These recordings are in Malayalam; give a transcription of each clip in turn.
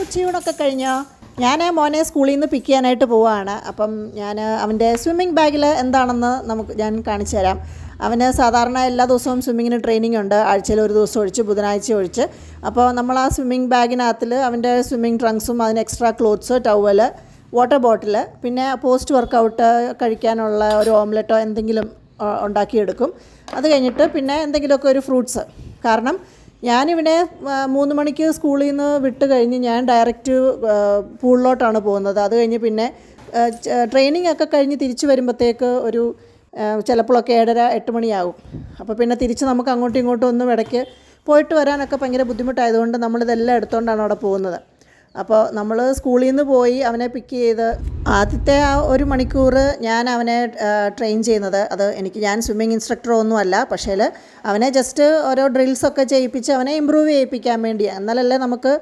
ഉച്ചയൂണൊക്കെ കഴിഞ്ഞോ? ഞാൻ മോനെ സ്കൂളിൽ നിന്ന് പിക്ക് ചെയ്യാനായിട്ട് പോവുകയാണ്. അപ്പം ഞാൻ അവൻ്റെ സ്വിമ്മിംഗ് ബാഗിൽ എന്താണെന്ന് ഞാൻ കാണിച്ചു തരാം. അവന് സാധാരണ എല്ലാ ദിവസവും സ്വിമ്മിങ്ങിന് ട്രെയിനിങ് ഉണ്ട്. ആഴ്ചയിൽ ഒരു ദിവസം ഒഴിച്ച് ബുധനാഴ്ച ഒഴിച്ച്. അപ്പോൾ നമ്മൾ ആ സ്വിമ്മിംഗ് ബാഗിനകത്തിൽ അവൻ്റെ സ്വിമ്മിംഗ് ട്രങ്ക്സും അതിന് extra clothes, towel, water bottle, പിന്നെ പോസ്റ്റ് വർക്കൗട്ട് കഴിക്കാനുള്ള ഒരു ഓംലെറ്റോ എന്തെങ്കിലും ഉണ്ടാക്കിയെടുക്കും. അത് കഴിഞ്ഞിട്ട് പിന്നെ എന്തെങ്കിലുമൊക്കെ ഒരു ഫ്രൂട്ട്സ്. കാരണം ഞാനിവനെ 3 മണിക്ക് സ്കൂളിൽ നിന്ന് വിട്ട് കഴിഞ്ഞ് ഞാൻ ഡയറക്റ്റ് പൂളിലോട്ടാണ് പോകുന്നത്. അത് കഴിഞ്ഞ് പിന്നെ ട്രെയിനിങ് ഒക്കെ കഴിഞ്ഞ് തിരിച്ച് വരുമ്പോഴത്തേക്ക് ഒരു ചിലപ്പോഴൊക്കെ 7:30-8 മണിയാകും. അപ്പോൾ പിന്നെ തിരിച്ച് നമുക്ക് അങ്ങോട്ടും ഇങ്ങോട്ടും ഒന്നും ഇടയ്ക്ക് പോയിട്ട് വരാനൊക്കെ ഭയങ്കര ബുദ്ധിമുട്ടായതുകൊണ്ട് നമ്മളിതെല്ലാം എടുത്തുകൊണ്ടാണ് അവിടെ പോകുന്നത്. അപ്പോൾ നമ്മൾ സ്കൂളിൽ നിന്ന് പോയി അവനെ പിക്ക് ചെയ്ത് ആദ്യത്തെ ആ 1 മണിക്കൂർ ഞാൻ അവനെ ട്രെയിൻ ചെയ്യുന്നത്, ഞാൻ സ്വിമ്മിങ് ഇൻസ്ട്രക്ടറൊന്നുമല്ല, പക്ഷേ അവനെ ജസ്റ്റ് ഓരോ ഡ്രിൽസൊക്കെ ചെയ്യിപ്പിച്ച് അവനെ ഇമ്പ്രൂവ് ചെയ്യിപ്പിക്കാൻ വേണ്ടിയാണ്. എന്നാലല്ലേ നമുക്ക്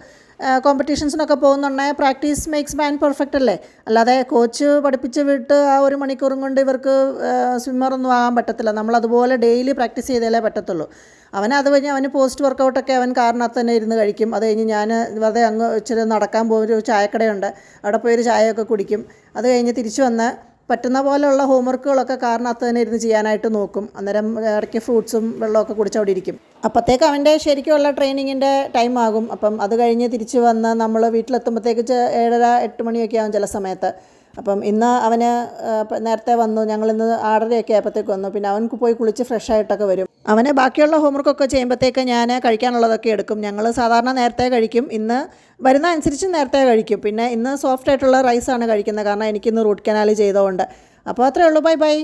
കോമ്പറ്റീഷൻസിനൊക്കെ പോകുന്നുണ്ടെങ്കിൽ പ്രാക്ടീസ് മേക്സ് മാൻ പെർഫെക്റ്റ് അല്ലേ. അല്ലാതെ കോച്ച് പഠിപ്പിച്ച് വിട്ട് ആ 1 മണിക്കൂറും കൊണ്ട് ഇവർക്ക് സ്വിമ്മറൊന്നും ആകാൻ പറ്റത്തില്ല. നമ്മളതുപോലെ ഡെയിലി പ്രാക്ടീസ് ചെയ്താലേ പറ്റത്തുള്ളൂ. അത് കഴിഞ്ഞ് അവന് പോസ്റ്റ് വർക്കൗട്ടൊക്കെ അവൻ കാറിനകത്ത് തന്നെ ഇരുന്ന് കഴിക്കും. അത് കഴിഞ്ഞ് ഞാൻ വെറുതെ അങ്ങ് ഇച്ചിരി നടക്കാൻ പോകും. ഒരു ചായക്കടയുണ്ട്, അവിടെ പോയി ഒരു ചായയൊക്കെ കുടിക്കും. അത് കഴിഞ്ഞ് തിരിച്ചു വന്ന് പറ്റുന്ന പോലെയുള്ള ഹോംവർക്കുകളൊക്കെ കാറിനകത്ത് തന്നെ ഇരുന്ന് ചെയ്യാനായിട്ട് നോക്കും. അന്നേരം ഇടയ്ക്ക് ഫ്രൂട്ട്സും വെള്ളമൊക്കെ കുടിച്ച് അവിടെ ഇരിക്കും. അപ്പോഴത്തേക്ക് അവൻ്റെ ശരിക്കുള്ള ട്രെയിനിങ്ങിൻ്റെ ടൈം ആകും. അപ്പം അത് കഴിഞ്ഞ് തിരിച്ച് വന്ന് നമ്മൾ വീട്ടിലെത്തുമ്പോഴത്തേക്ക് 7:30-8 മണിയൊക്കെ ആകും ചില സമയത്ത്. അപ്പം ഇന്ന് അവന് നേരത്തെ വന്നു. ഞങ്ങളിന്ന് 6:30 ആയപ്പോഴത്തേക്ക് വന്നു. പിന്നെ അവൻക്ക് പോയി കുളിച്ച് ഫ്രഷായിട്ടൊക്കെ വരും. അവന് ബാക്കിയുള്ള ഹോംവർക്കൊക്കെ ചെയ്യുമ്പോഴത്തേക്ക് ഞാൻ കഴിക്കാനുള്ളതൊക്കെ എടുക്കും. ഞങ്ങൾ സാധാരണ നേരത്തെ കഴിക്കും. ഇന്ന് വരുന്ന അനുസരിച്ച് നേരത്തെ കഴിക്കും. പിന്നെ ഇന്ന് സോഫ്റ്റ് ആയിട്ടുള്ള റൈസാണ് കഴിക്കുന്നത്, കാരണം എനിക്കിന്ന് റൂട്ട് കനാൽ ചെയ്തതുകൊണ്ട്. അപ്പോൾ അത്രയേ ഉള്ളൂ. Bye bye.